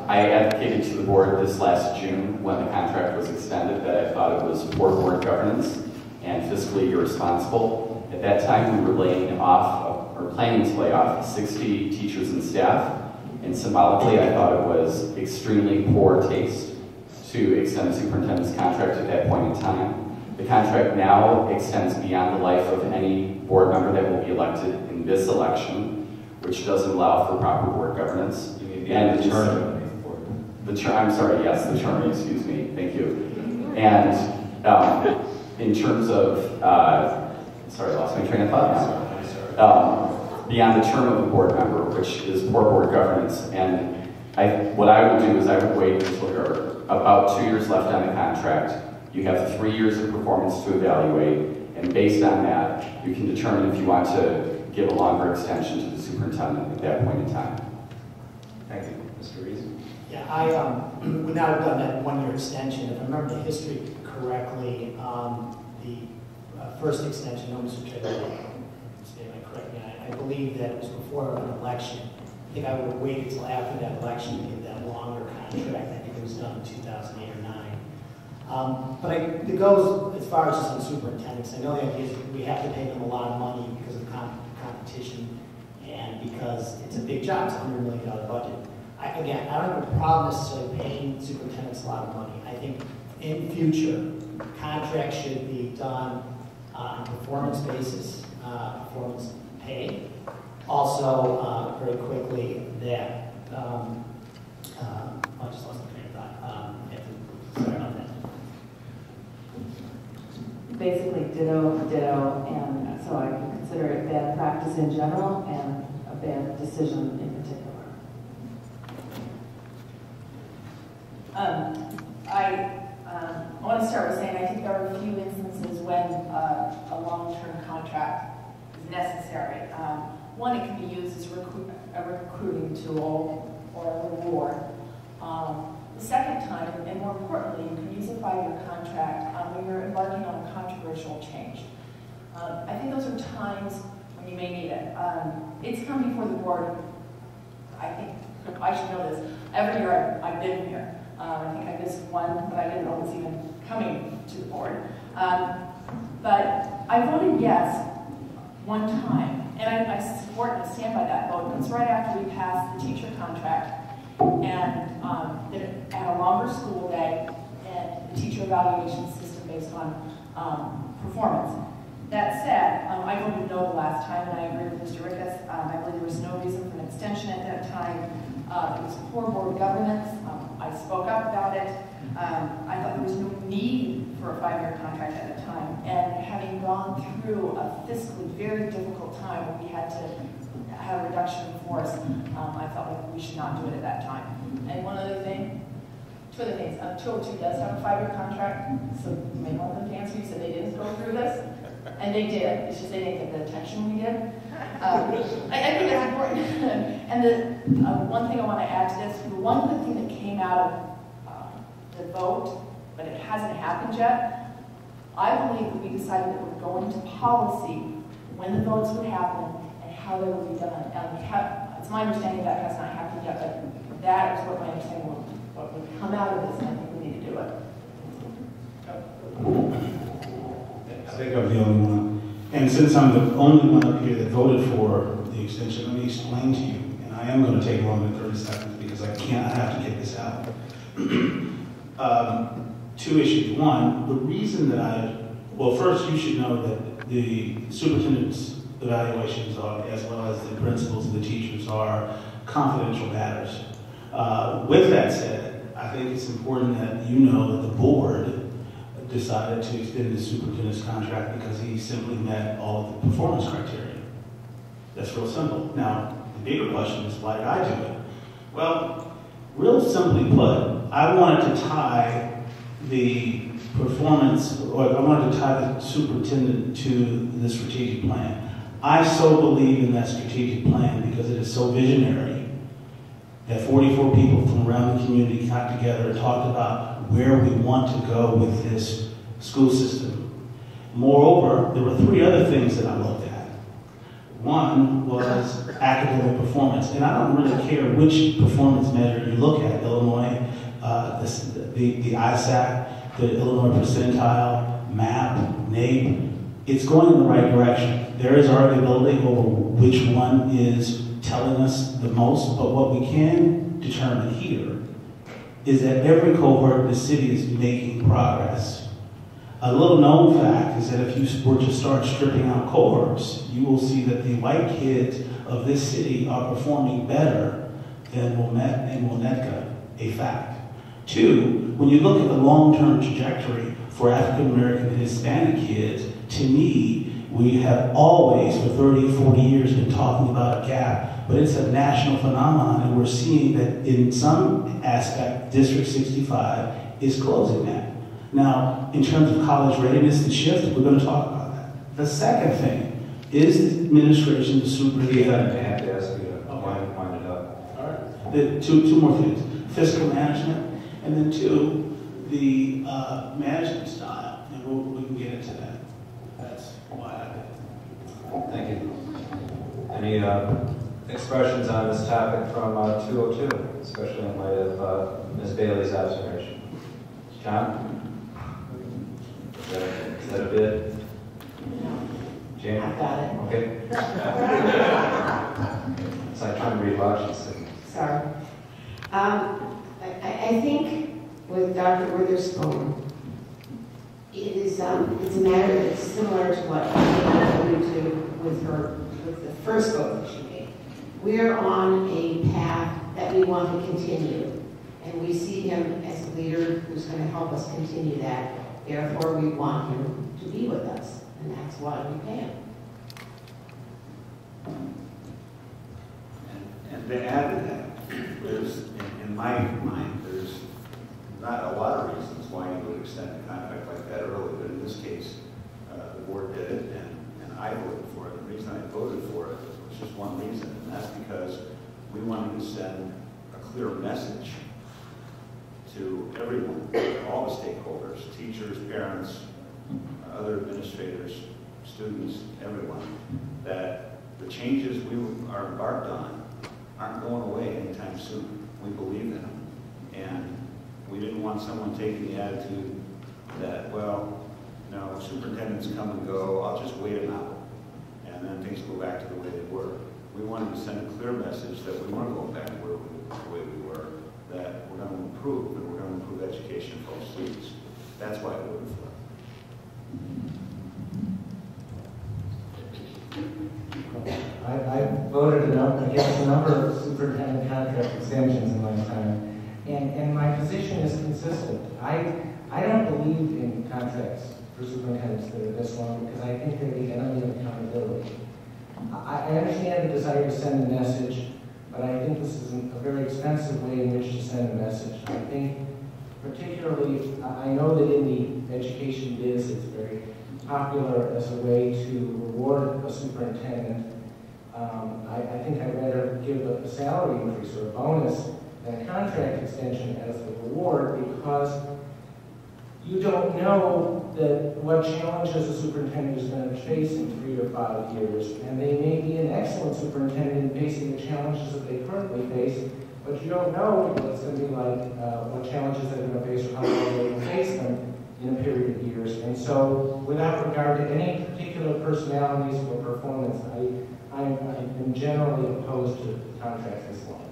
I advocated to the board this last June when the contract was extended that I thought it was poor board governance and fiscally irresponsible. At that time, we were laying off, or planning to lay off, 60 teachers and staff, and symbolically, I thought it was extremely poor taste to extend the superintendent's contract at that point in time. The contract now extends beyond the life of any board member that will be elected in this election, which doesn't allow for proper board governance. You mean the term? I'm sorry, yes, the term, excuse me, thank you. And in terms of, sorry, I lost my train of thought now. Beyond the term of the board member, which is poor board governance, and what I would do is I would wait until there are about 2 years left on the contract. You have 3 years of performance to evaluate, and based on that, you can determine if you want to give a longer extension to the superintendent at that point in time. Thank you. Mr. Rees? Yeah, I would not have done that 1 year extension. If I remember the history correctly, the first extension, no, Mr. Chairman, correct me, I believe that it was before an election. I think I would have waited until after that election to get that longer contract. I think it was done in 2008 or 9. But it goes as far as just on superintendents. I know the idea is we have to pay them a lot of money because of competition and because it's a big job. It's a $100 million budget. Again, I don't have a problem necessarily paying superintendents a lot of money. I think in future, contracts should be done on a performance basis, performance pay. Also, very quickly, that, I just lost my train of thought. Sorry about that. Basically, ditto, and so I can consider it bad practice in general and a bad decision in particular. I want to start with saying I think there are a few instances when a long-term contract is necessary. One, it can be used as a recruiting tool or a reward. The second time, and more importantly, you can use a 5-year contract when you're embarking on a controversial change. I think those are times when you may need it. It's come before the board. I think I should know this. Every year I've been here. I think I missed one, but I didn't know it was even coming to the board. But I voted yes one time, and I support and stand by that vote. It's right after we passed the teacher contract, and it had a longer school day, and the teacher evaluation system based on performance. That said, I voted no the last time, and I agree with Mr. Ricketts. I believe there was no reason for an extension at that time. It was poor board governance. I spoke up about it. I thought there was no need for a 5-year contract at the time. And having gone through a fiscally very difficult time when we had to have a reduction in force, I felt like we should not do it at that time. And two other things. 202 does have a 5-year contract, so you may want them to answer. You said they didn't go through this. And they did. It's just they didn't get the attention we did. I think that's important. And the one thing I want to add to this, the one good thing that came out of the vote, but it hasn't happened yet, I believe that we decided that we're going to policy when the votes would happen and how they would be done. It's my understanding that has not happened yet, but that is what my understanding what would come out of this, and I think we need to do it. I think I'm the only one. And since I'm the only one up here that voted for the extension, let me explain to you. And I am going to take longer than 30 seconds because I have to get this out. 2 issues. One, the reason that well, first you should know that the superintendent's evaluations are, as well as the principals and the teachers, are confidential matters. With that said, I think it's important that you know that the board decided to extend the superintendent's contract because he simply met all of the performance criteria. That's real simple. Now, the bigger question is, why did I do it? Well, real simply put, I wanted to tie the performance, or I wanted to tie the superintendent to the strategic plan. I so believe in that strategic plan because it is so visionary that 44 people from around the community got together and talked about where we want to go with this school system. Moreover, there were 3 other things that I looked at. One was academic performance, and I don't really care which performance measure you look at, Illinois, the ISAC, the Illinois percentile, MAP, NAEP, it's going in the right direction. There is arguability over which one is telling us the most, but what we can determine here is that every cohort in the city is making progress. A little known fact is that if you were to start stripping out cohorts, you will see that the white kids of this city are performing better than Wilmette and Winnetka, a fact. Two, when you look at the long-term trajectory for African American and Hispanic kids, to me, we have always, for 30, 40 years, been talking about a gap, but it's a national phenomenon, and we're seeing that in some aspect, District 65 is closing that. Now, in terms of college readiness and shift, we're going to talk about that. The second thing is the administration, the superintendent. I have to ask you to wind it up. All right. Two more things. Fiscal management, and then two, the management style, and we can get into that. That's why I did. Thank you. Any expressions on this topic from 202, especially in light of Ms. Bailey's observation? John? Is that a bid? Jane? I've got it. Okay. It's like trying to read Washington. Sorry. I think with Dr. Witherspoon, it's a matter that's similar to what I alluded to with the first vote that she made. We're on a path that we want to continue, and we see him as a leader who's going to help us continue that. Therefore, we want him to be with us, and that's why we pay him. And to add to that, there's, in my mind, there's not a lot of reasons why you would extend a contract like that early, but in this case, the board did it, and I voted for it. The reason I voted for it was just one reason, and that's because we wanted to send a clear message to everyone, all the stakeholders, teachers, parents, other administrators, students, everyone, that the changes we are embarked on aren't going away anytime soon. We believe in them. And we didn't want someone taking the attitude that, well, no, superintendents come and go, I'll just wait them out. And then things go back to the way they were. We wanted to send a clear message that we weren't going back to the way we were, that we're going to improve, and we're going to improve education for all students. That's why I voted for it. I voted against a number of superintendent contract extensions in my time, and my position is consistent. I don't believe in contracts for superintendents that are this long because I think they're the enemy of accountability. I understand the desire to send a message, but I think this is a very expensive way in which to send a message. I think particularly, I know that in the education biz it's very popular as a way to reward a superintendent. I think I'd rather give a salary increase or a bonus than a contract extension as the reward, because you don't know what challenges a superintendent is going to face in 3 or 5 years, and they may be an excellent superintendent in facing the challenges that they currently face, but you don't know what it's going to be like, what challenges they're going to face or how long they will face them in a period of years. And so, without regard to any particular personalities or performance, I'm generally opposed to contracts this long.